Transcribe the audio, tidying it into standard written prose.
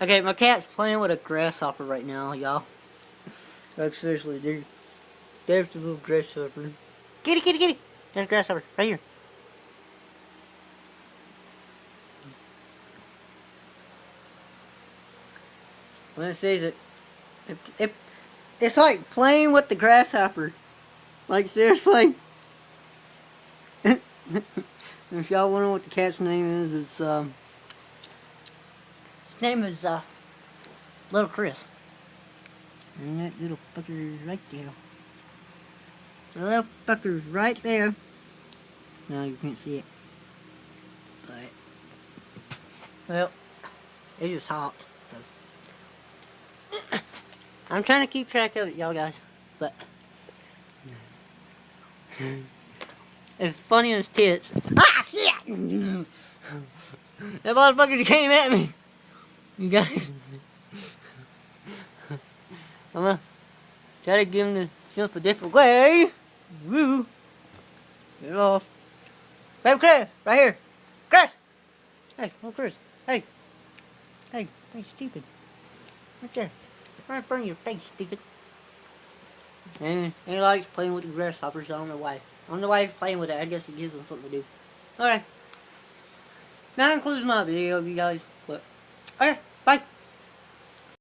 Okay, my cat's playing with a grasshopper right now, y'all. Like, seriously, there's the little grasshopper. Kitty, kitty, kitty! There's a grasshopper, right here. When it says it's like playing with the grasshopper. Like, seriously. If y'all wonder what the cat's name is, his name is, Little Chris. And that little fucker's right there. The little fucker's right there. No, you can't see it. But, well, it's just hot, so. I'm trying to keep track of it, y'all guys, but it's funny as tits. Ah, shit! That motherfucker just came at me. You guys. I'm gonna try to give him the jump a different way. Woo! Get it off. Baby Chris, right here. Chris! Hey, little Chris. Hey. Hey, stupid. Right there. Right in front of your face, stupid. And he likes playing with the grasshoppers. I don't know why. I don't know why he's playing with it. I guess it gives him something to do. Alright. That concludes my video, you guys. But, alright, bye.